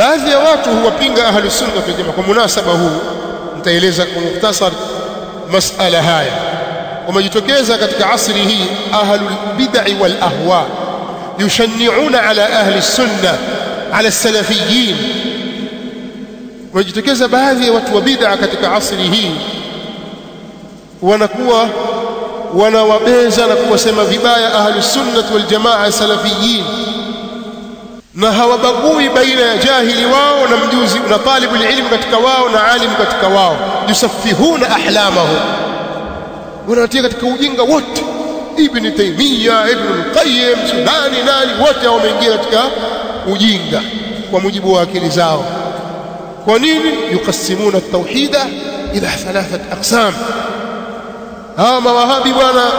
baadhi ya watu huwapinga ahlus sunna wal jamaa. Kwa munasaba huu nitaeleza kwa mukhtasar masala haya. Wamejitokeza katika asri hii ahlul bid'ah wal ahwa yushani'una ala ahli sunna ala salafiyin. Wamejitokeza baadhi ya watu wa bid'ah katika asri hii, wanakuwa wanawabeza na kuwasema vibaya ahlus sunnah wal jamaa salafiyin, na hawabagui baina ya jahili wao na mjuzi na talibul ilm katika wao na alim katika wao. Yusaffihuna ahlamahum, wanatia katika ujinga wote. Ibn Taymiyyah, Ibn al-Qayyim, Sudani, nani wote wameingia katika ujinga kwa mujibu wa akili zao. Kwa nini? Yuqassimuna at-tauhida ila thalathat aqsam. Hawa mawahabi bwana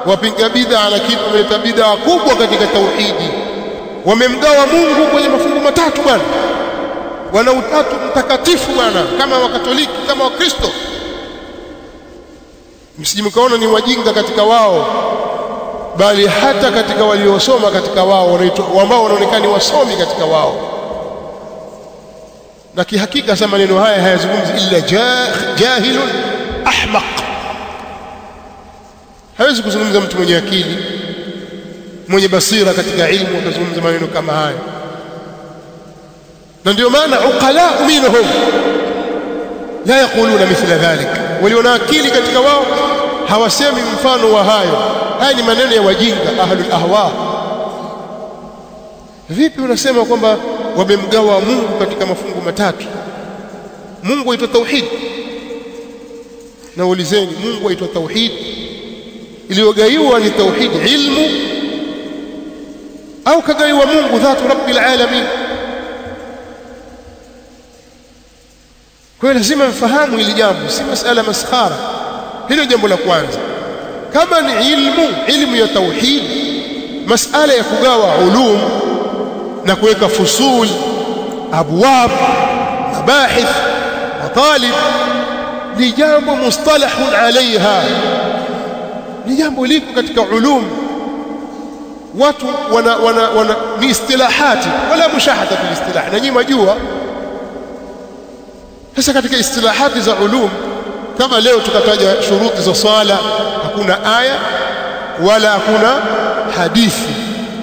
wapinga bid'a, lakini wameleta bid'a kubwa katika tauhidi. Wamemgawa Mungu kwenye mafungu matatu bwana, wana utatu mtakatifu bwana, kama Wakatoliki, kama Wakristo. Msijimkaona ni wajinga katika wao, bali hata katika waliosoma katika wao wanaitwa ambao wanaonekana wasomi katika wao. Na kihakika sasa maneno haya hayazungumzi illa jahilun ahmaq. Hawezi kuzungumza mtu mwenye akili, mwenye basira katika ilmu akazungumza maneno kama haya. Na ndio maana uqala minhum la yaquluna mithla dhalik, waliona akili katika wao hawasemi mfano wa hayo. Haya ni maneno ya wajinga ahlul ahwa. Vipi unasema kwamba wamemgawa Mungu katika mafungu matatu? Mungu aitwa tauhid, na ulizeni Mungu aitwa tauhid iliyogaiwa ni tauhid ilmu, au kagaiwa Mungu dhatu rabbil alamin? Kwa hiyo lazima mfahamu hili jambo, si masala maskhara. Hilo jambo la kwanza. Kama ni ilmu ya tauhid, masala ya kugawa ulum na kuweka fusul, abwab, mabahith, matalib ni jambo mustalahun alaiha, ni jambo liko katika ulum. Watu wana ni istilahati wala mushahada fil istilah, na nyinyi majua. Sasa katika istilahati za ulum, kama leo tukataja shuruti za swala, hakuna aya wala hakuna hadithi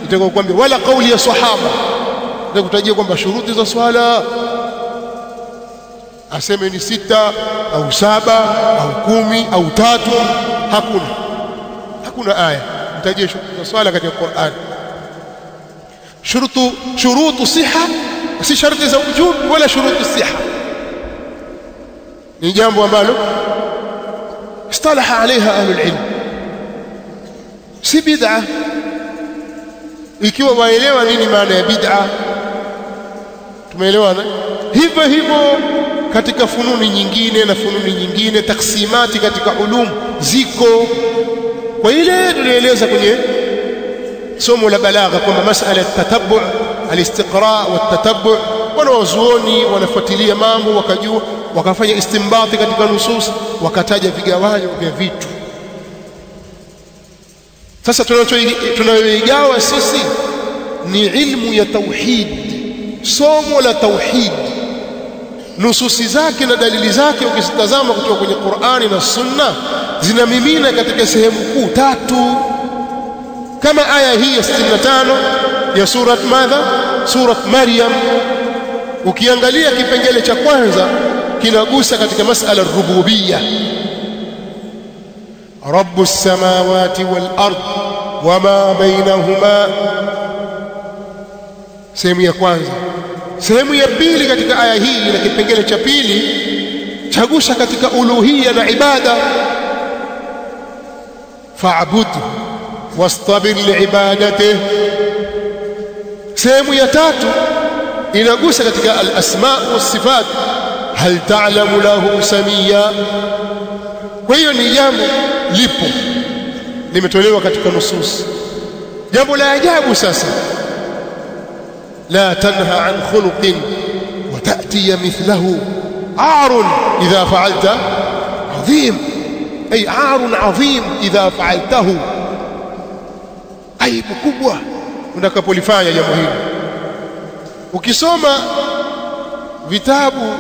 itakokuambia, wala kauli ya sahaba itakutajia kwamba shuruti za swala aseme ni 6 au 7 au 10 au 3. Hakuna aya mtajie shuruti za swala katika Qur'an. Shurutu siha si sharti za wujub wala shurutu siha, ni jambo ambalo istalaha alaiha ahlul ilm, si bid'a. Ikiwa waelewa nini maana ya bid'a, tumeelewana. Hivyo hivyo katika fununi nyingine na fununi nyingine, taksimati katika ulum ziko. Kwa ile tulieleza kwenye somo la balagha kwamba masala ya tatabbu, alistiqra wa tatabbu, wanawazuoni wanafuatilia mambo wakajua, wakafanya istimbati katika nusus, wakataja vigawanyo vya vitu. Sasa tunayoigawa sisi ni ilmu ya tauhid, somo la tauhid. Nususi zake na dalili zake ukizitazama kutoka kwenye Qur'ani na Sunna zinamimina katika sehemu kuu 3, kama aya hii ya 65 ya surat Maryam. Ukiangalia kipengele cha kwanza kinagusa katika masala rububiyya, rabbus samawati wal ard wama bainahuma, sehemu ya kwanza. Sehemu ya pili katika aya hii na kipengele cha pili chagusa katika uluhiyya na ibada, fa'budhu wastabir liibadatihi. Sehemu ya tatu inagusa katika al-asma was sifat, hal ta'lamu lahu samia. Kwa hiyo ni jambo lipo limetolewa katika nusus. Jambo la ajabu sasa, la tanha an khuluqin wa ta'ti mithlahu arun idha fa'alta adhim, ay arun adhim idha fa'altahu, aibu kubwa unakapolifanya jambo hili. Ukisoma vitabu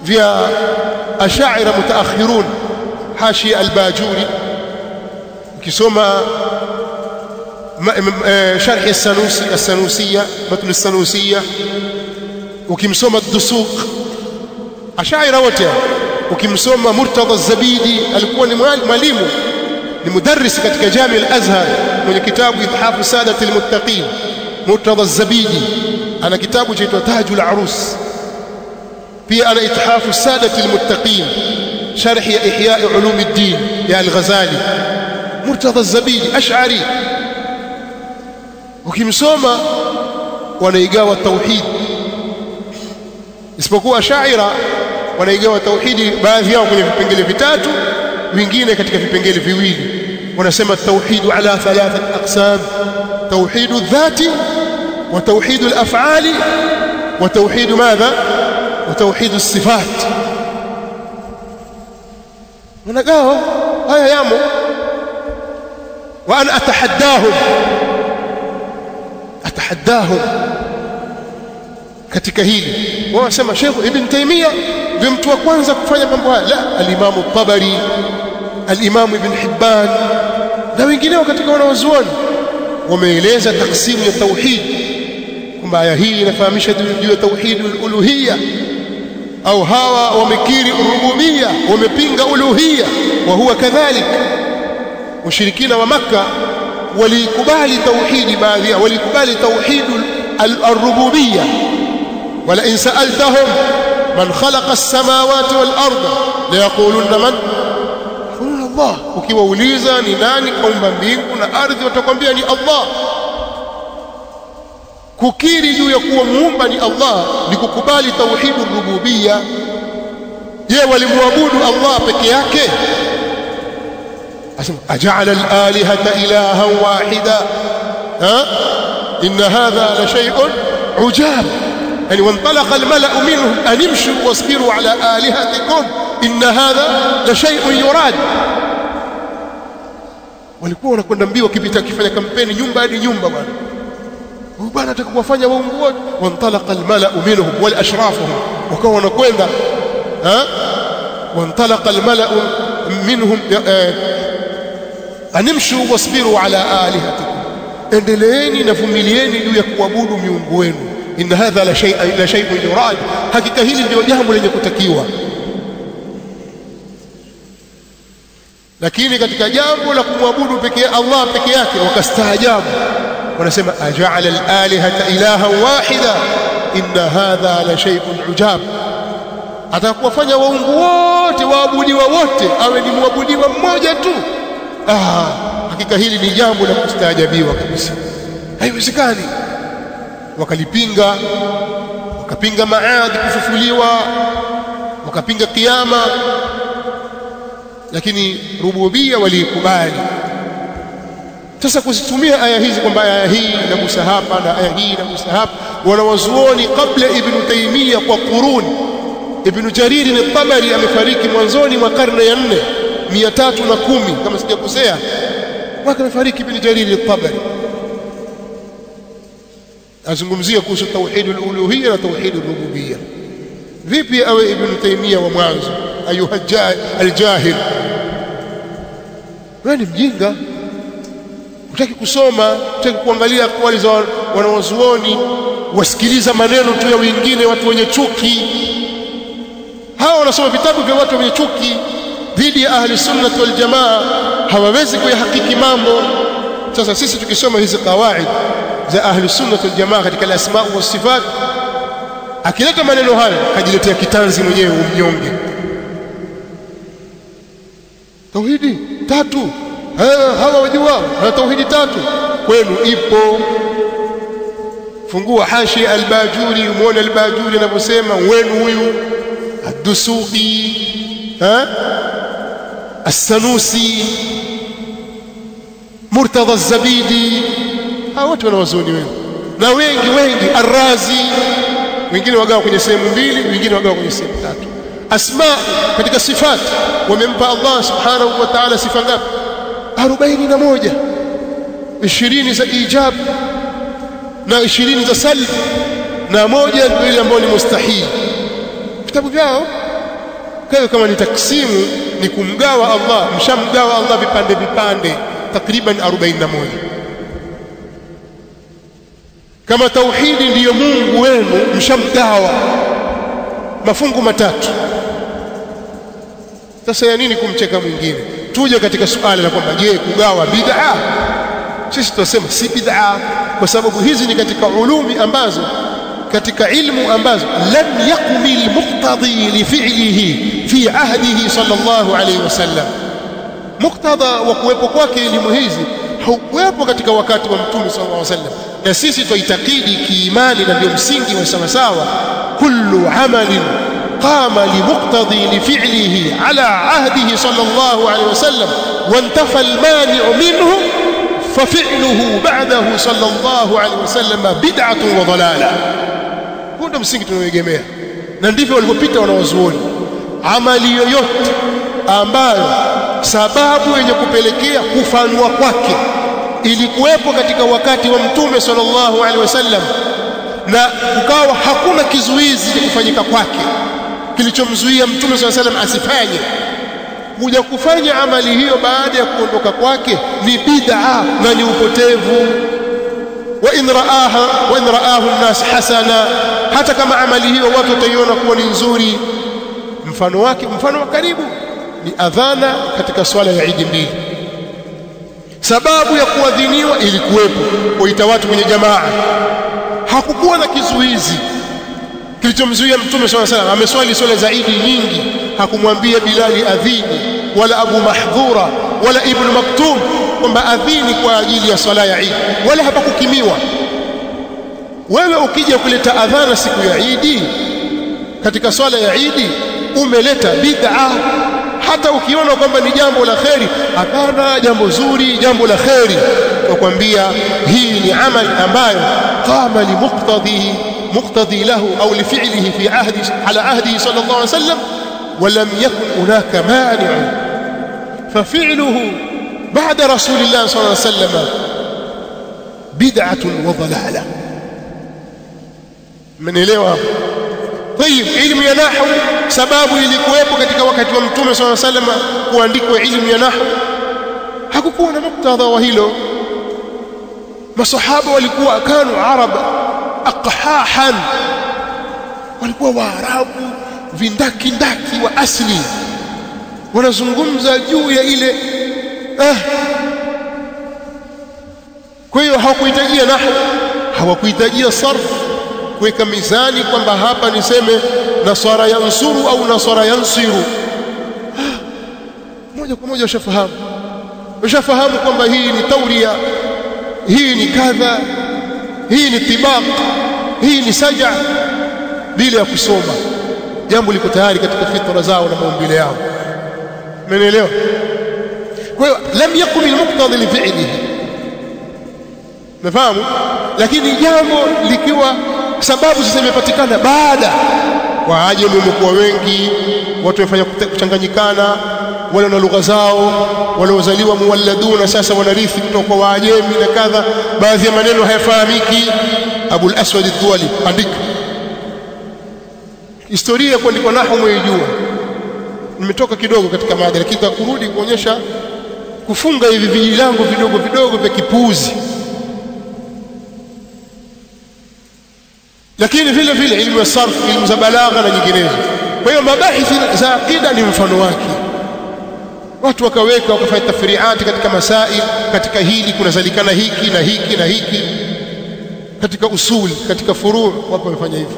vya ashaira mutaakhirun, Hashia al-Bajuri, ukisoma sharh as-Sanusiyya, matn as-Sanusiyya, ukimsoma ad-Dusuq, ashaira wote, ukimsoma Murtadha az-Zabidi, alikuwa ni mwalimu, ni mudarris katika Jami al-Azhar, mwenye kitabu Ithafu Sadat al-Muttaqin. Murtadha az-Zabidi ana kitabu chaitwa Tajul Arus, pia ana Ithafu Sadat al-Muttaqin, sharh ya Ihya Ulum ad-Din ya al-Ghazali. Murtadha az-Zabidi ash'ari, ukimsoma wanaigawa tauhid, isipokuwa ashaira wanaigawa tauhidi baadhi yao kwenye vipengele vitatu, wengine katika vipengele viwili. Wanasema tauhidu ala thalathat aqsam: tauhidu dhati wa tauhidu al-af'ali wa tauhidu madha wa tauhidu as-sifat. wanagawa haya yamo. wa ana atahaddahum katika hili. Wao wasema Sheikh Ibn Taymiyyah ndio mtu wa kwanza kufanya mambo haya. La, al-Imam al-Tabari, al-Imam Ibn Hibban na wengineo katika wanawazuoni wameeleza taksimu ya tauhid, kwamba aya hii inafahamisha juu ya tauhid al-uluhiyya, au hawa wamekiri rububiyya, wamepinga uluhiyya. Wa huwa kadhalik, mushirikina wa Makkah walikubali tauhidi, baadhi yao walikubali tauhid al-rububiyya. wala in sa'altahum man khalaqa as-samawati wal arda la yaquluna man Allah. Ukiwauliza ni nani kaumba mbingu na ardhi, watakwambia ni Allah. Kukiri juu ya kuwa muumba ni Allah ni kukubali tauhid ar-rububiyya. Je, walimwabudu Allah peke yake? asema aj'ala al-alihata ilahan wahida inna hadha la shay'un ujab. يعني وانطلق الملأ منهم أن امشوا واصبروا على آلهتكم إن هذا لشيء يراد. walikuwa wanakwenda mbio wakipita kifanya kampeni nyumba hadi nyumba, bwana huyu bwana atakuwafanya waungu wote. wantalaqa almala'u minhum wal ashrafuhum, wakawa wanakwenda wantalaqa almala'u minhum animshu wasbiru ala alihatikum, endeleeni na vumilieni juu ya kuabudu miungu wenu. inna hadha la shay'un yurad, hakika hili ndio jambo lenye kutakiwa. Lakini katika jambo la kumwabudu pekee Allah peke yake wakastaajabu, wanasema aj'ala al-alihata ilahan wahida inna hadha la shay'un ujab. Atakuwafanya waungu wote waabudiwa wote awe ni muabudiwa mmoja tu. Hakika hili ni jambo la kustaajabiwa kabisa, haiwezekani. Wakalipinga, wakapinga maadi, kufufuliwa, wakapinga kiyama, lakini rububia waliikubali. Sasa kuzitumia aya hizi kwamba aya hii inagusa hapa na aya hii inagusa hapa, wanawazuoni kabla Ibn Taymiyyah kwa quruni. Ibn Jarir al-Tabari amefariki mwanzoni mwa karne ya 4 310 kama sijakosea, mwaka amefariki Ibn Jarir al-Tabari. azungumzia kuhusu tauhid al-uluhiyya na tauhid ar-rububiyyah. Vipi awe Ibn Taymiyyah wa mwanzo ayuha al-jahil? Wewe ni mjinga, hutaki kusoma, hutaki kuangalia akwali za wanawazuoni, wasikiliza maneno tu ya wengine, watu wenye chuki. Hawa wanasoma vitabu vya watu wenye chuki dhidi ya ahli sunnah wal jamaa, hawawezi kuyahakiki mambo. Sasa sisi tukisoma hizi kawaid za ahli sunnah wal jamaa katika al-asma wa sifat, akileta maneno hayo kajiletea kitanzi mwenyewe, umnyonge. Tauhidi tatu, hawa wajua na tauhidi tatu kwenu ipo. Fungua Hashia al-Bajuri, muone al-Bajuri anaposema wenu huyu ad-Dusuqi, as-Sanusi, Murtadha az-Zabidi, hawa watu wanawazuoni wenu na wengi Ar-Razi, wengine wagawa kwenye sehemu mbili, wengine wagawa kwenye sehemu tatu. Asma katika sifat wamempa Allah subhanahu wa ta'ala sifa ngapi? 41, 20 za ijab na 20 za salb na moja ndio ile ambayo ni mustahili. Vitabu vyao kama ni taksimu, ni kumgawa Allah, mshamgawa Allah vipande vipande takriban 41. Kama tauhidi ndiyo Mungu wenu, mshamgawa mafungu matatu. Sasa ya nini kumcheka mwingine? Tuje katika suala la kwamba je, kugawa bid'a? Sisi tunasema si bid'a, kwa sababu hizi ni katika ulumi ambazo, katika ilmu ambazo lam yakmil muqtadi li fi'lihi fi ahdihi sallallahu alayhi wasallam. Muqtada wa kuwepo kwake elimu hizi haukuwepo katika wakati wa Mtume sallallahu alayhi wasallam, na sisi tuitakidi kiimani, na ndio msingi wa sawa sawa, kullu amalin قام لمقتضي لفعله على عهده صلى الله عليه وسلم وانتفى المانع منه ففعله بعده صلى الله عليه وسلم بدعة وضلالة. هذا msingi tunaoegemea, na ndivyo walipopita wanawazuoni. Amali yoyote ambayo sababu yenye kupelekea kufanwa kwake ilikuwepo katika wakati wa Mtume sallallahu alaihi wasallam, na ukawa hakuna kizuizi cha kufanyika kwake kilichomzuia Mtume sallallahu alaihi wasallam asifanye, kuja kufanya amali hiyo baada ya kuondoka kwake ni bid'a na ni upotevu. wa in raahu an-nas hasana, hata kama amali hiyo watu wataiona kuwa ni nzuri. Mfano wake, mfano wa karibu ni adhana katika swala ya Eid mbili. Sababu ya kuadhiniwa ilikuwepo, kuita watu kwenye jamaa, hakukuwa na kizuizi kilichomzuia Mtume sallallahu alaihi wasallam. Ameswali swala za Eid nyingi, hakumwambia Bilali adhini, wala Abu Mahdhura wala Ibn Maktum kwamba adhini kwa ajili ya swala ya Eid, wala hapakukimiwa. Wewe ukija kuleta adhana siku ya Eid katika swala ya Eid, umeleta bid'a, hata ukiona kwamba ni jambo la kheri. Hapana, jambo zuri, jambo la kheri, nakwambia hii ni amali ambayo qama li muqtadi lahu au li fi'lihi fi ahdi ala ahdi sallallahu alayhi wasallam wa lam yakun hunaka mani'un fa fi'luhu ba'da rasulillah sallallahu alayhi wasallam bid'atun wa dalalah. Mnaelewa hapo? Tayib, ilmu ya nahwu sababu ilikuwepo katika wakati wa Mtume sallallahu alayhi wasallam kuandikwa ilmu ya nahwu, hakukuwa na muktadha wa hilo. Masahaba walikuwa kanu arab aqhahan, walikuwa waarabu vindaki ndaki wa asli, wanazungumza juu ya ile kwa hiyo hawakuhitajia nahwu, hawakuhitajia sarf, kuweka mizani kwamba hapa niseme nasara yansuru au nasara yansiru. Moja kwa moja washafahamu kwamba hii ni tauria, hii ni kadha, hii ni tibaq, hii ni saja, bila ya kusoma. Jambo liko tayari katika fitra zao na maumbile yao. Umeelewa? Kwa hiyo lam yakun al-muqtadi li fi'lihi, nafahamu. Lakini jambo likiwa sababu sasa imepatikana baada, Waajemi wamekuwa wengi, watu wamefanya kuchanganyikana, wale na lugha zao, waliozaliwa muwalladuna sasa wanarithi kutoka kwa Waajemi na kadha, baadhi ya maneno hayafahamiki. Abu al-Aswad ad-Duwali andika historia ya kuandikwa nahwu mwijua. Nimetoka kidogo katika mada, lakini kurudi kuonyesha kufunga hivi vijilango vidogo vidogo vya kipuzi. Lakini vile vile ilmu ya sarf, ilmu za balagha na nyinginezo. Kwa hiyo mabahithi za aqida ni mfano wake. Watu wakaweka wakafanya tafriati katika masail, katika hili kunazalikana hiki na hiki na hiki, katika usul, katika furu' wapo wamefanya hivyo.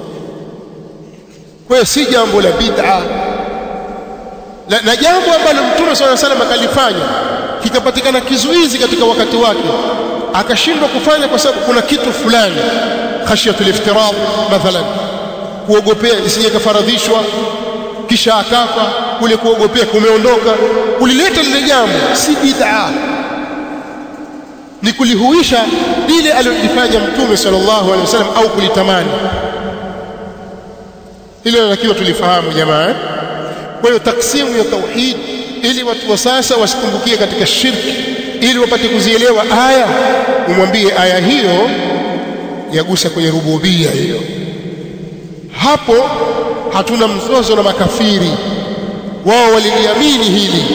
Kwa hiyo si jambo la bid'a, na jambo ambalo Mtume sallallahu alaihi wasallam akalifanya kikapatikana kizuizi katika wakati wake, akashindwa kufanya kwa sababu kuna kitu fulani, khashyatul iftirad mathalan, kuogopea isije kafaradhishwa kisha akafa, kule kuogopea kumeondoka, kulileta lile jambo si bid'a, ni kulihuisha lile alilofanya Mtume sallallahu alaihi wasallam au kulitamani. Hilo lazima tulifahamu jamaa. Kwa hiyo taksimu ya tauhid, ili watu wa sasa wasikumbukie katika shirki, ili wapate kuzielewa aya, umwambie aya hiyo yagusa kwenye rububia hiyo, hapo hatuna mzozo na makafiri. Wao waliamini hili,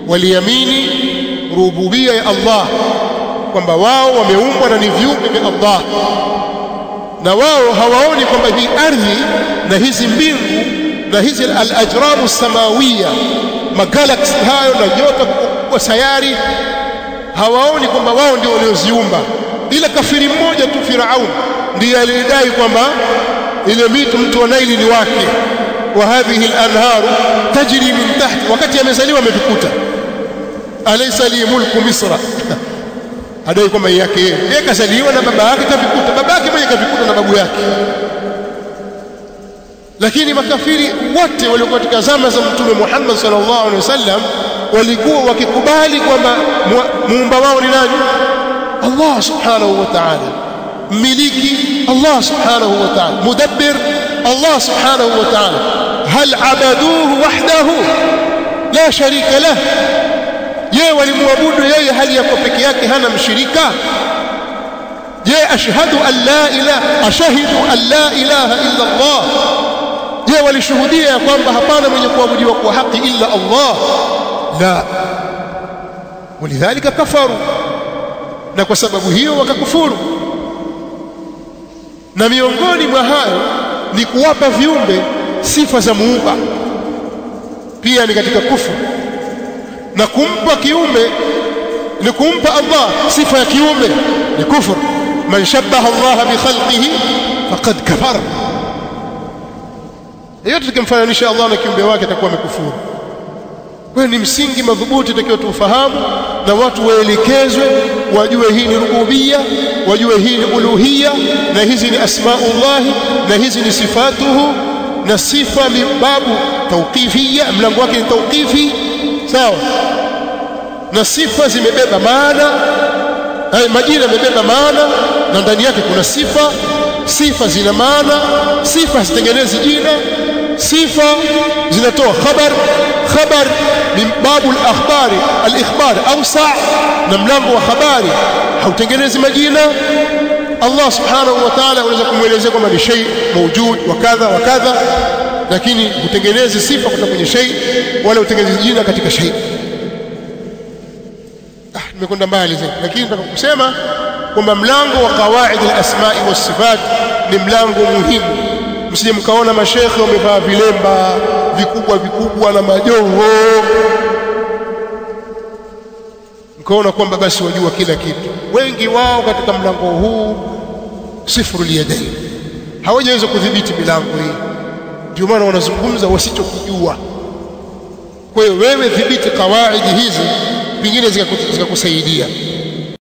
waliamini rububia ya Allah, kwamba wao wameumbwa na ni viumbe vya Allah, na wao hawaoni kwamba hii ardhi na hizi mbingu na hizi al-ajramu samawiya, magalaksi hayo na nyota kwa sayari, hawaoni kwamba wao ndio walioziumba. Ila kafiri mmoja tu, Firaun, ndiye alidai kwamba ile mito wa Naili ni wake, wa hadhihi al-anharu tajri min tahti, wakati amezaliwa amevikuta. Alaysa li mulku Misra adai kwamba yake yeye kazaliwa na baba yake kavikuta, baba yake mwenye kavikuta na babu yake. Lakini makafiri wote waliokuwa katika zama za Mtume Muhammad sallallahu alaihi wasallam walikuwa wakikubali kwamba muumba wao ni nani? Allah subhanahu wa ta'ala. Mmiliki Allah subhanahu wa ta'ala, mudabbir Allah subhanahu wa ta'ala. Hal abaduhu wahdahu la sharika lah, je walimwabudu yeye hali yako peke yake, hana mshirika? Je, ashhadu an la ilaha illa Allah, je walishuhudia kwamba hapana mwenye kuabudiwa kwa haki illa Allah? La. Walidhalika kafaru, na kwa sababu hiyo wakakufuru. Na miongoni mwa hayo ni kuwapa viumbe sifa za muumba, pia ni katika kufuru. Na kumpa kiumbe ni kumpa Allah sifa ya kiumbe ni kufuru. Man shabbaha Allah bi khalqihi faqad kafara, yote tukimfananisha Allah na kiumbe wake atakuwa amekufuru. Kwa ni msingi madhubuti takiwa tufahamu, na watu waelekezwe, wajue hii ni rububia, wajue hii ni uluhia, na hizi ni asmaullah, na hizi ni sifatuhu. Na sifa ni babu tawqifia, mlango wake ni tawqifi, sawa. Na sifa zimebeba maana, majina yamebeba maana, na ndani yake kuna sifa. Sifa zina maana, sifa zitengenezi jina, sifa zinatoa khabar min babu al-ikhbar awsa, na mlango wa habari hautengenezi majina. Allah subhanahu wa ta'ala unaweza kumuelezea kwamba ni shay mawjud wa kadha wa kadha, lakini hutengenezi sifa kutoka kwenye shay, wala hutengenezi jina katika shay. Nimekwenda mbali zaidi, lakini nataka kusema kwamba mlango wa qawaid al-asma'i was-sifat ni mlango muhimu. Msije mkaona mashekhe wamevaa vilemba vikubwa vikubwa na majoho mkaona kwamba basi wajua kila kitu. Wengi wao katika mlango huu sifru liyadain, hawajaweza kudhibiti milango hii, ndio maana wanazungumza wasichokujua. Kwa hiyo wewe dhibiti kawaidi hizi, pengine zikakusaidia.